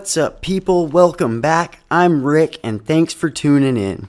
What's up, people? Welcome back. I'm Rick, and thanks for tuning in.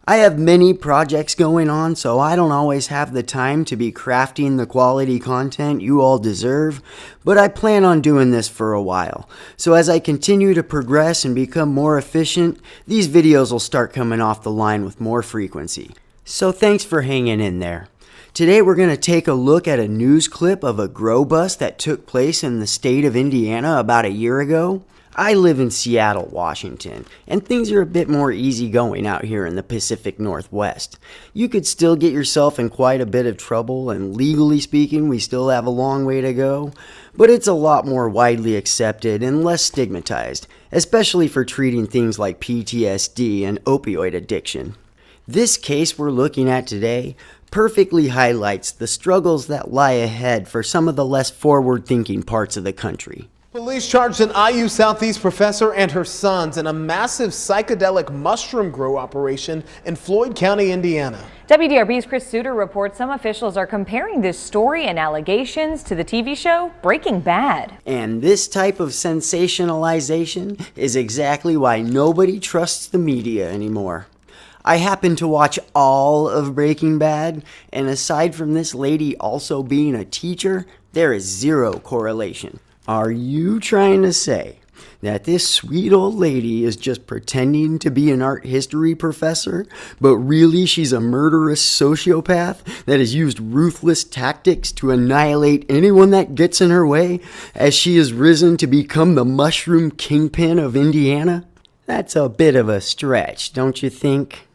I have many projects going on, so I don't always have the time to be crafting the quality content you all deserve, but I plan on doing this for a while. So as I continue to progress and become more efficient, these videos will start coming off the line with more frequency. So thanks for hanging in there. Today we're going to take a look at a news clip of a grow bust that took place in the state of Indiana about a year ago. I live in Seattle, Washington, and things are a bit more easygoing out here in the Pacific Northwest. You could still get yourself in quite a bit of trouble, and legally speaking, we still have a long way to go, but it's a lot more widely accepted and less stigmatized, especially for treating things like PTSD and opioid addiction. This case we're looking at today perfectly highlights the struggles that lie ahead for some of the less forward-thinking parts of the country. Police charged an IU Southeast professor and her sons in a massive psychedelic mushroom grow operation in Floyd County, Indiana. WDRB's Chris Suter reports some officials are comparing this story and allegations to the TV show Breaking Bad. And this type of sensationalization is exactly why nobody trusts the media anymore. I happen to watch all of Breaking Bad, and aside from this lady also being a teacher, there is zero correlation. Are you trying to say that this sweet old lady is just pretending to be an art history professor, but really she's a murderous sociopath that has used ruthless tactics to annihilate anyone that gets in her way, as she has risen to become the mushroom kingpin of Indiana? That's a bit of a stretch, don't you think?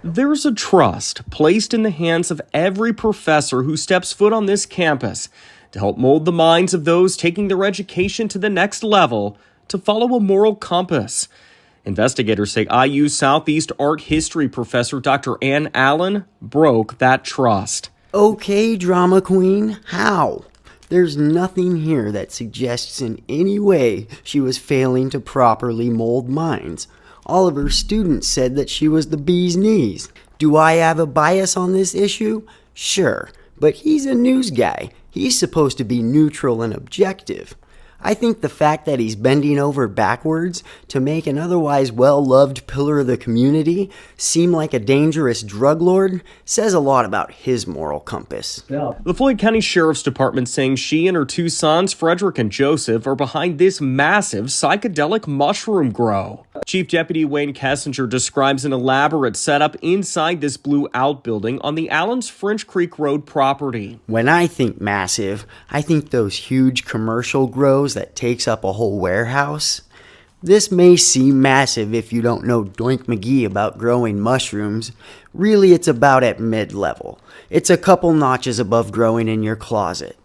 There's a trust placed in the hands of every professor who steps foot on this campus to help mold the minds of those taking their education to the next level to follow a moral compass. Investigators say IU Southeast art history professor Dr. Ann Allen broke that trust. Okay, drama queen, how? There's nothing here that suggests in any way she was failing to properly mold minds. All of her students said that she was the bee's knees. Do I have a bias on this issue? Sure, but he's a news guy. He's supposed to be neutral and objective. I think the fact that he's bending over backwards to make an otherwise well-loved pillar of the community seem like a dangerous drug lord says a lot about his moral compass. The Floyd County Sheriff's Department saying she and her two sons, Frederick and Joseph, are behind this massive psychedelic mushroom grow. Chief Deputy Wayne Kessinger describes an elaborate setup inside this blue outbuilding on the Allens French Creek Road property. When I think massive, I think those huge commercial grows that takes up a whole warehouse. This may seem massive if you don't know Doink McGee about growing mushrooms. Really, it's about at mid-level. It's a couple notches above growing in your closet.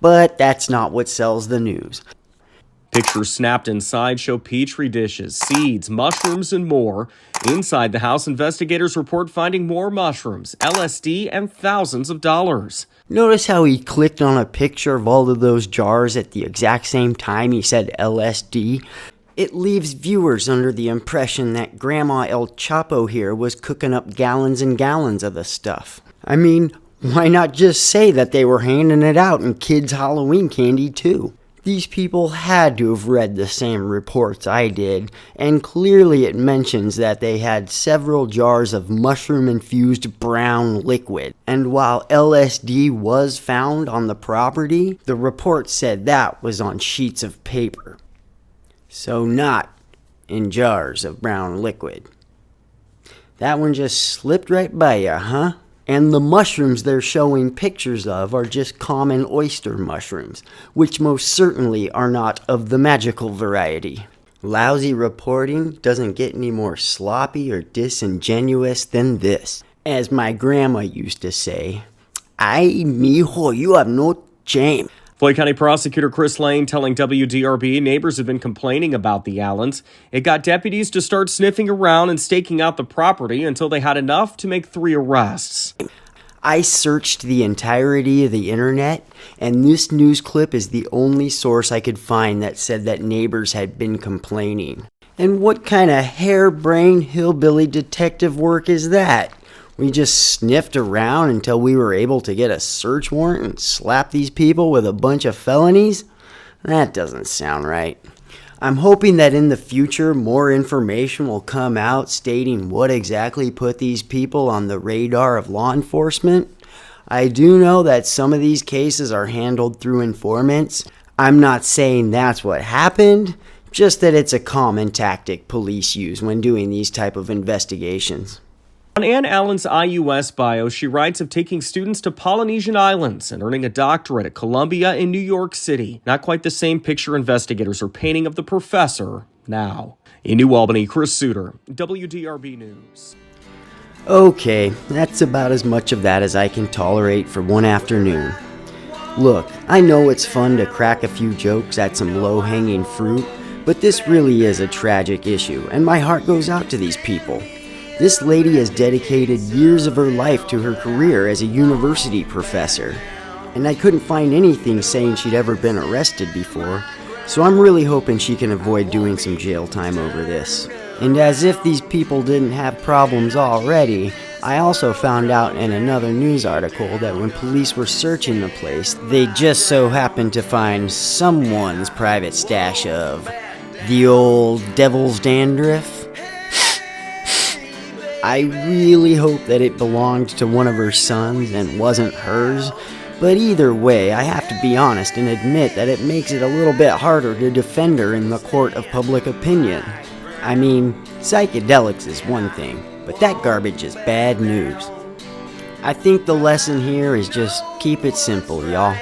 But that's not what sells the news. Pictures snapped inside show petri dishes, seeds, mushrooms, and more. Inside the house, investigators report finding more mushrooms, LSD, and thousands of dollars. Notice how he clicked on a picture of all of those jars at the exact same time he said LSD? It leaves viewers under the impression that Grandma El Chapo here was cooking up gallons and gallons of the stuff. I mean, why not just say that they were handing it out in kids' Halloween candy too? These people had to have read the same reports I did, and clearly it mentions that they had several jars of mushroom-infused brown liquid. And while LSD was found on the property, the report said that was on sheets of paper. So not in jars of brown liquid. That one just slipped right by you, huh? And the mushrooms they're showing pictures of are just common oyster mushrooms, which most certainly are not of the magical variety. Lousy reporting doesn't get any more sloppy or disingenuous than this. As my grandma used to say, "Ay, mijo, you have no shame." Floyd County Prosecutor Chris Lane telling WDRB neighbors have been complaining about the Allens. It got deputies to start sniffing around and staking out the property until they had enough to make 3 arrests. I searched the entirety of the internet, and this news clip is the only source I could find that said that neighbors had been complaining. And what kind of harebrained hillbilly detective work is that? We just sniffed around until we were able to get a search warrant and slap these people with a bunch of felonies? That doesn't sound right. I'm hoping that in the future more information will come out stating what exactly put these people on the radar of law enforcement. I do know that some of these cases are handled through informants. I'm not saying that's what happened, just that it's a common tactic police use when doing these type of investigations. On Ann Allen's IUS bio, she writes of taking students to Polynesian islands and earning a doctorate at Columbia in New York City. Not quite the same picture investigators are painting of the professor now. In New Albany, Chris Suter, WDRB News. Okay, that's about as much of that as I can tolerate for one afternoon. Look, I know it's fun to crack a few jokes at some low-hanging fruit, but this really is a tragic issue, and my heart goes out to these people. This lady has dedicated years of her life to her career as a university professor, and I couldn't find anything saying she'd ever been arrested before, so I'm really hoping she can avoid doing some jail time over this. And as if these people didn't have problems already, I also found out in another news article that when police were searching the place, they just so happened to find someone's private stash of the old devil's dandruff. I really hope that it belonged to one of her sons and wasn't hers, but either way, I have to be honest and admit that it makes it a little bit harder to defend her in the court of public opinion. I mean, psychedelics is one thing, but that garbage is bad news. I think the lesson here is just keep it simple, y'all.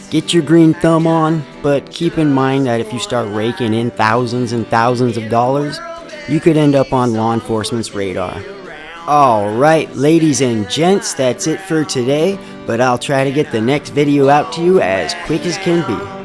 Get your green thumb on, but keep in mind that if you start raking in thousands and thousands of dollars, you could end up on law enforcement's radar. Alright, ladies and gents, that's it for today, but I'll try to get the next video out to you as quick as can be.